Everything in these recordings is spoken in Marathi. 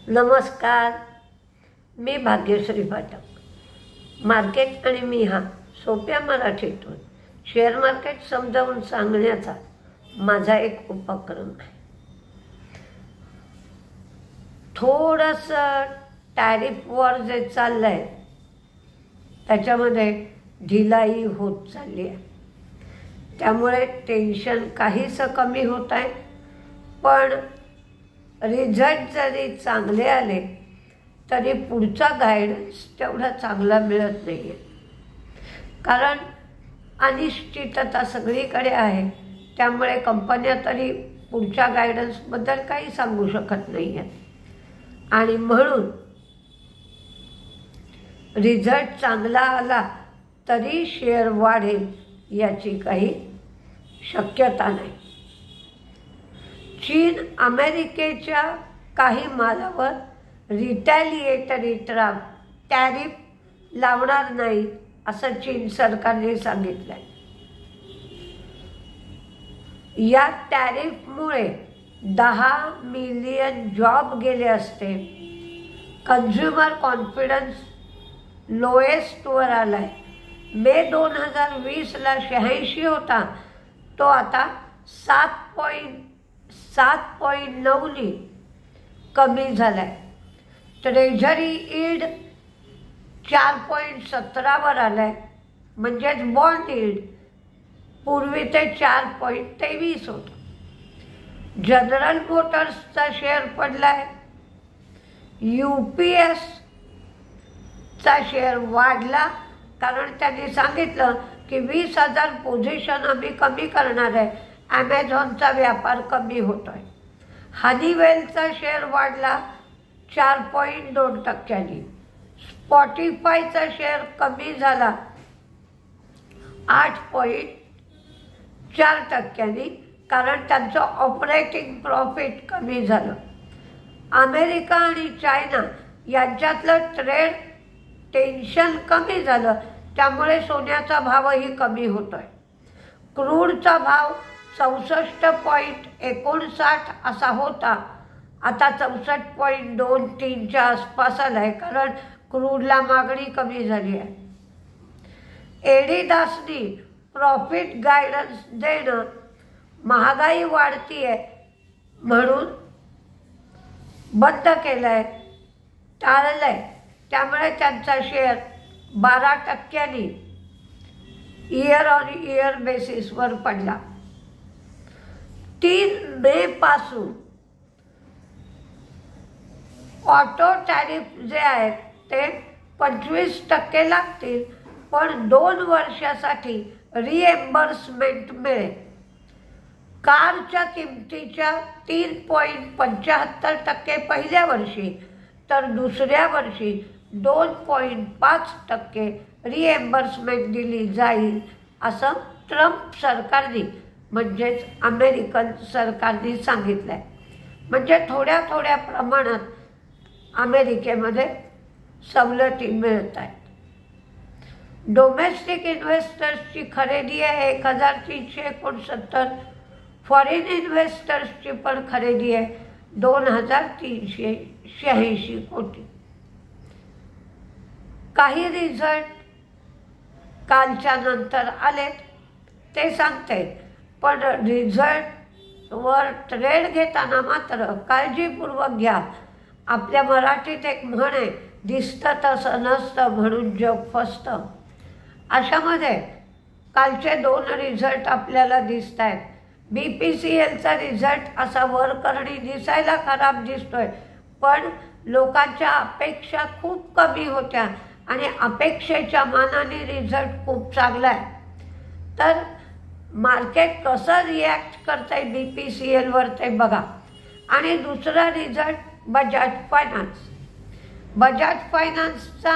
नमस्कार, मी भाग्यश्री पाठक। मार्केट आणि मी हा सोप्या मराठीतून शेअर मार्केट समजावून सांगण्याचा माझा एक उपक्रम आहे। थोडंसं टॅरिफ वॉर जे चाललं आहे त्याच्यामध्ये ढिलाई होत चालली आहे, त्यामुळे टेन्शन काहीसं कमी होत आहे। पण रिझल्ट जरी चांगले आले तरी पुढचा गायडन्स तेवढा चांगला मिळत नाही आहे, कारण अनिश्चितता सगळीकडे आहे। त्यामुळे कंपन्या तरी पुढच्या गायडन्सबद्दल काही सांगू शकत नाही आहेत आणि म्हणून रिझल्ट चांगला आला तरी शेअर वाढेल याची काही शक्यता नाही। चीन अमेरिकेच्या काही मालावर रिटॅलिएटरी टॅरिफ लावणार नाही असं चीन सरकारने सांगितलं आहे। या टॅरिफमुळे 10 मिलियन जॉब गेले असते। कन्झ्युमर कॉन्फिडन्स लोएस्टवर आला आहे। मे 2020ला 86 होता, तो आता 7.9 कमी झाला आहे। ट्रेझरी ईल्ड 4.17वर आला आहे, म्हणजेच बॉन्ड ईल्ड पूर्वी ते 4.23 होतं। जनरल मोटर्सचा शेअर पडला आहे। UPSचा शेअर वाढला, कारण त्यांनी सांगितलं की 20,000 पोझिशन आम्ही कमी करणार आहे। ॲमेझॉनचा व्यापार कमी होतो आहे। हनीवेलचा शेअर वाढला 4.2%। स्पॉटिफायचा शेअर कमी झाला 8.4%, कारण त्यांचं ऑपरेटिंग प्रॉफिट कमी झालं। अमेरिका आणि चायना यांच्यातलं ट्रेड टेन्शन कमी झालं, त्यामुळे सोन्याचा भावही कमी होतो आहे। क्रूडचा भाव 64.59 असा होता, आता 64.23च्या आसपास आला आहे, कारण क्रूडला मागणी कमी झाली आहे। एडिडासनी प्रॉफिट गायडन्स देणं महागाई वाढती आहे म्हणून बंद केलं आहे, टाळलं आहे। त्यामुळे त्यांचा शेअर 12% इयर ऑन इयर बेसिसवर पडला। 3 मे पासून ऑटो टॅरिफ जे आहेत ते 25% लागतील, पण 2 वर्षासाठी रिएम्बर्समेंट मिळेल। कारच्या किमतीच्या 3.75% पहिल्या वर्षी तर दुसऱ्या वर्षी 2.5% रिएम्बर्समेंट दिली जाईल असं ट्रम्प सरकारने म्हणजेच अमेरिकन सरकारने सांगितलं आहे। म्हणजे थोड्या थोड्या प्रमाणात अमेरिकेमध्ये सवलती मिळत आहेत। डोमेस्टिक इन्व्हेस्टर्सची खरेदी आहे 1,369, फॉरेन इन्व्हेस्टर्सची पण खरेदी आहे 2,386 कोटी। काही रिझल्ट कालच्या नंतर आले ते सांगते, पण रिझल्टवर ट्रेड घेताना मात्र काळजीपूर्वक घ्या। आपल्या मराठीत एक म्हण आहे, दिसतं तसं नसतं म्हणून जग फसतं। अशामध्ये कालचे 2 रिझल्ट आपल्याला दिसत आहेत। BPCLचा रिझल्ट असा वरकरणी दिसायला खराब दिसतोय, पण लोकांच्या अपेक्षा खूप कमी होत्या आणि अपेक्षेच्या मानाने रिझल्ट खूप चांगला आहे। तर मार्केट कसं रिॲक्ट करतंय BPCLवर ते बघा। आणि दुसरा रिझल्ट बजाज फायनान्सचा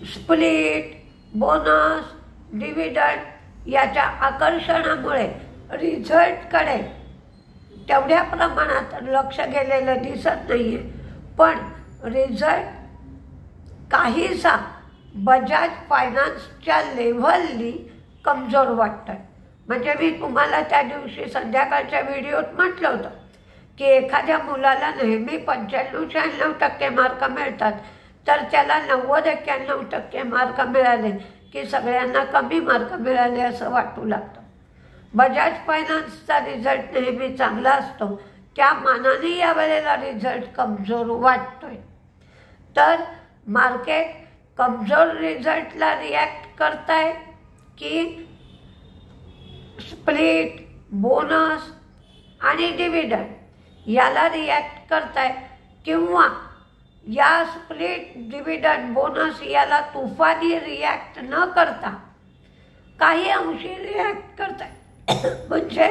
स्प्लिट, बोनस, डिव्हिडंड याच्या आकर्षणामुळे रिझल्टकडे तेवढ्या प्रमाणात लक्ष गेलेलं दिसत नाही आहे, पण रिझल्ट काहीसा बजाज फायनान्सच्या लेव्हलनी कमजोर वाटतं। म्हणजे मी तुम्हाला त्या दिवशी संध्याकाळच्या व्हिडिओत म्हटलं होतं की एखाद्या मुलाला नेहमी 95-96% मार्क मिळतात, तर त्याला 90-91% मार्क मिळाले की सगळ्यांना कमी मार्क मिळाले असं वाटू लागतं. बजाज फायनान्सचा रिझल्ट नेहमी चांगला असतो, त्या मानाने यावेळेला रिझल्ट कमजोर वाटतोय. तर मार्केट कमजोर रिझल्टला रिॲक्ट करताय की स्प्लिट, बोनस आणि डिव्हिडंड याला रिॲक्ट करताय, किंवा या स्प्लिट, डिव्हिडंड, बोनस याला तुफानी रिॲक्ट न करता काही अंशी रिॲक्ट करताय. म्हणजे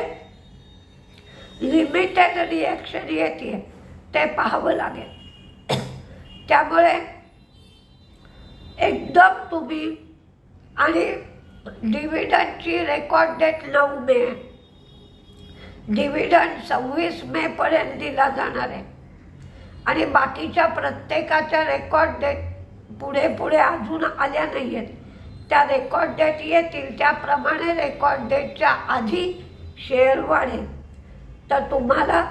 लिमिटेड रिॲक्शन येते, ते पाहावं लागेल. त्यामुळे एकदम तुम्ही, आणि डिव्हिडंडची रेकॉर्ड डेट 9 मे आहे. डिव्हिडंड 26 मे पर्यंत दिला जाणार आहे आणि बाकीच्या प्रत्येकाच्या रेकॉर्ड डेट पुढे पुढे अजून आल्या नाही आहेत. त्या रेकॉर्ड डेट येतील त्याप्रमाणे रेकॉर्ड डेटच्या आधी शेअर वाढेल. तर तुम्हाला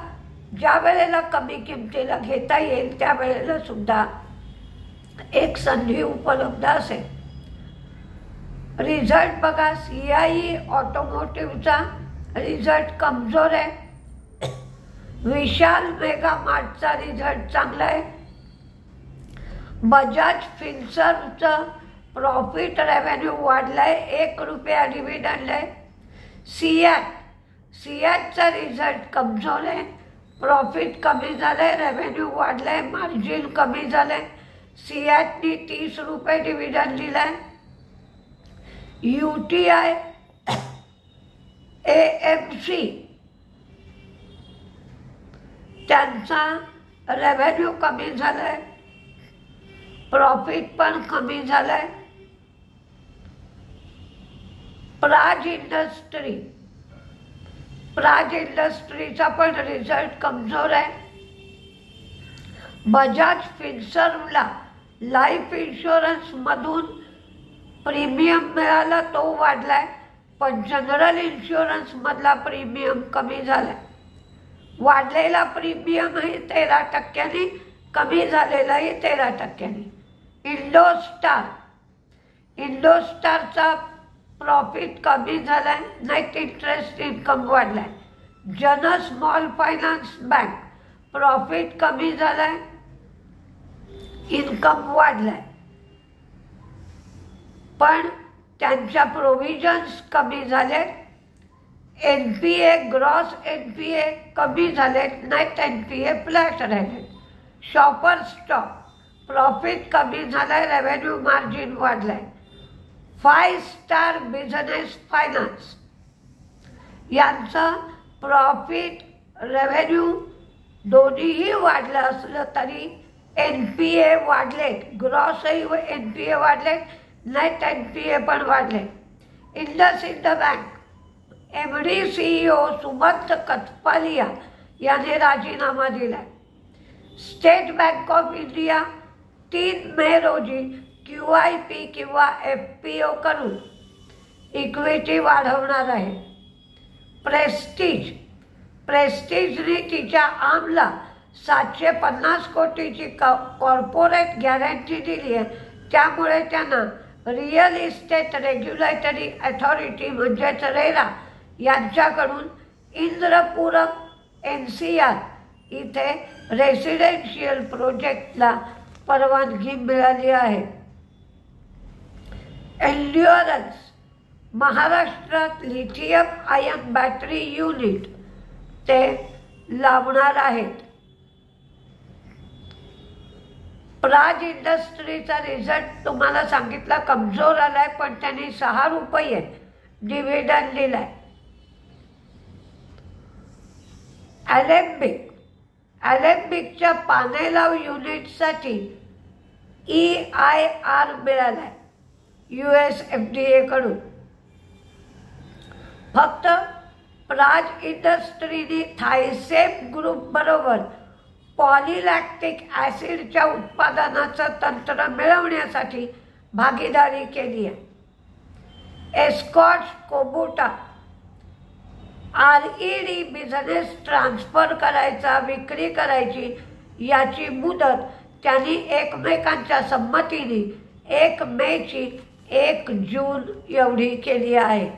ज्या वेळेला कमी किमतीला घेता येईल त्यावेळेला सुद्धा एक संधी उपलब्ध असेल. रिझल्ट बघा, CIE ऑटोमोटिव्हचा रिझल्ट कमजोर आहे. विशाल मेगा मार्टचा रिझल्ट चांगला आहे. बजाज फिन्सर्वचं प्रॉफिट रेव्हेन्यू वाढलाय, 1 रुपया डिव्हिडंड आहे. सिॲटचा रिझल्ट कमजोर आहे, प्रॉफिट कमी झालंय, रेव्हेन्यू वाढलाय, मार्जिन कमी झालंय. सिॲटनी 30 रुपये डिव्हिडंड दिलाय. UTI AMC त्यांचा रेव्हेन्यू कमी झालाय, प्रॉफिट पण कमी झालाय. प्राज इंडस्ट्रीचा पण रिझल्ट कमजोर आहे. बजाज फिन्सर्वला लाईफ इन्शुरन्समधून प्रीमियम मिळाला, तो वाढलाय, पण जनरल इन्शुरन्समधला प्रीमियम कमी झालाय. वाढलेला प्रीमियमही 13%, कमी झालेलाही 13%. इंडोस्टारचा प्रॉफिट कमी झालाय, नेट इंटरेस्ट इन्कम वाढलाय. जन स्मॉल फायनान्स बँक प्रॉफिट कमी झालाय, इन्कम वाढलाय, पण त्यांच्या प्रोव्हिजन्स कमी झाले. NPA, ग्रॉस NPA कमी झाले, नेट NPA फ्लॅट राहिले. शॉपर स्टॉक प्रॉफिट कमी झालाय, रेव्हेन्यू मार्जिन वाढलाय. 5 स्टार बिझनेस फायनान्स यांचं प्रॉफिट, रेव्हेन्यू दोन्हीही वाढलं असलं तरी NPA वाढले, ग्रॉसही NPA वाढले, नेट NPA पण वाढले. IndusInd bank MD CEO Sumant Kathpalia याने राजीनामा दिलाय. स्टेट बँक ऑफ इंडिया 3 मे रोजी QIP किंवा FPO करून इक्विटी वाढवणार आहे. प्रेस्टीजने तिच्या आमला 750 कोटीची कॉर्पोरेट गॅरंटी दिली आहे. त्यामुळे त्यांना रिअल इस्टेट रेग्युलेटरी अथॉरिटी म्हणजेच रेरा यांच्याकडून इंद्रपूरम NCR इथे रेसिडेन्शियल प्रोजेक्टला परवानगी मिळाली आहे. एन्ड्युरन्स महाराष्ट्रात लिथियम आयन बॅटरी युनिट ते लावणार आहेत. प्राज इंडस्ट्रीचा रिझल्ट तुम्हाला सांगितला कमजोर आलाय, पण त्यांनी 6 रुपये डिव्हिडंड दिलाय. ॲलेम्बिकच्या पानेलाव युनिटसाठी EIR मिळालाय US FDA कडून. फक्त प्राज इंडस्ट्रीने थायसेप ग्रुप बरोबर पॉलिलॅक्टिक ॲसिडच्या उत्पादनाचं तंत्र मिळवण्यासाठी भागीदारी केली आहे. एस्कॉर्ट्स कोबोटा RED बिझनेस ट्रान्सफर करायचा, विक्री करायची याची मुदत त्यांनी एकमेकांच्या संमतीने 1 मेची 1 जून एवढी केली आहे.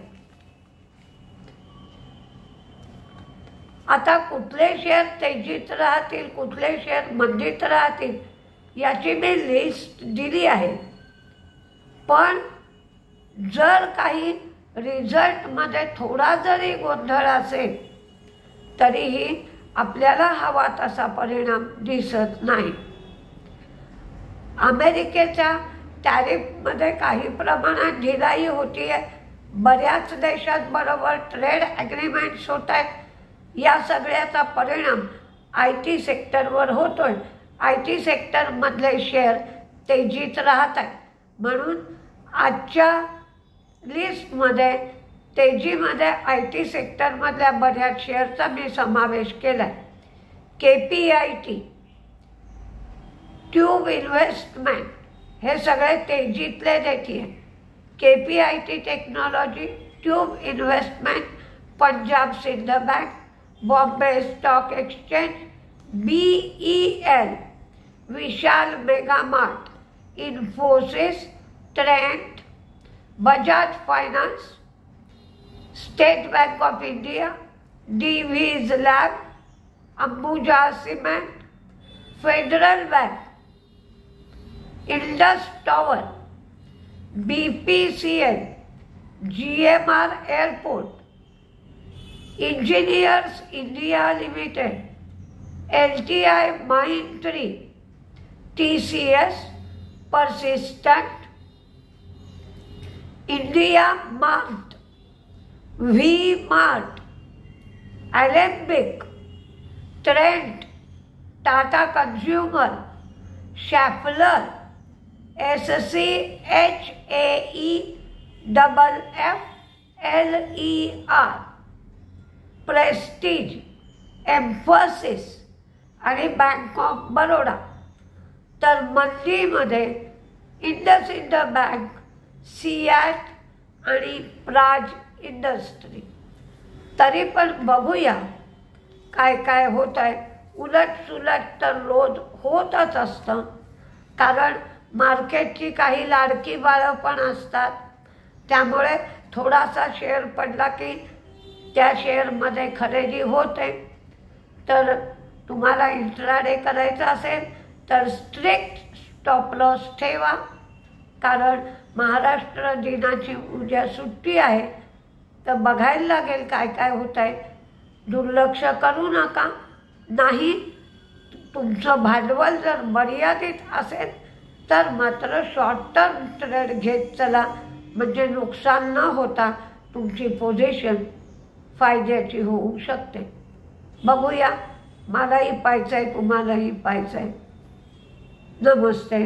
आता कुठले शेअर तेजीत राहतील, कुठले शेअर मंदीत राहतील याची मी लिस्ट दिली आहे. पण जर काही रिझल्टमध्ये थोडा जरी गोंधळ असेल तरीही आपल्याला हवा तसा परिणाम दिसत नाही. अमेरिकेच्या टॅरिफमध्ये काही प्रमाणात ढिलाई होती आहे. बऱ्याच देशांबरोबर ट्रेड ॲग्रीमेंट्स होत आहेत. या सगळ्याचा परिणाम IT सेक्टरवर होतोय. IT सेक्टरमधले शेअर तेजीत राहत आहेत. म्हणून आजच्या लिस्टमध्ये तेजीमध्ये IT सेक्टरमधल्या बऱ्याच शेअरचा मी समावेश केला आहे. KPIT, ट्यूब इन्व्हेस्टमेंट हे सगळे तेजीतले देखील. KPIT technology, Tube investment, Punjab Sindh bank, Bombay stock exchange, BEL, Vishal mega mart, Infosys, Trent, Bajaj finance, state bank of India, DV's lab, Ambuja cement, federal bank, Indus tower, BPCL, GMR airport, engineers India limited, LTI Mindtree, TCS, Persistent, India Mart, V-Mart, Alembic, Trent, Tata consumer, Schaeffler, SCHAEFFLER, Prestige, Mphasis आणि बँक ऑफ बरोडा. तर मंदीमध्ये इंडसइंड बँक, सिॲट आणि प्राज इंडस्ट्री. तरी पण बघूया काय काय होत आहे. उलटसुलट तर रोज होतच असतं, कारण मार्केटची काही लाडकी बाळं पण असतात. त्यामुळे थोडासा शेअर पडला की त्या शेअरमध्ये खरेदी होते. तर तुम्हाला इंट्राडे करायचा असेल तर स्ट्रिक्ट स्टॉप लॉस ठेवा, कारण महाराष्ट्र दिनाची उद्या सुट्टी आहे. तर बघायला लागेल काय काय होत आहे. दुर्लक्ष करू नका. नाही, तुमचं भांडवल जर मर्यादित असेल तर मात्र शॉर्ट टर्म ट्रेड घेत चला, म्हणजे नुकसान न होता तुमची पोझिशन फायद्याची होऊ शकते. बघूया, मलाही पाहायचं आहे, तुम्हालाही पाहायचं आहे. नमस्ते.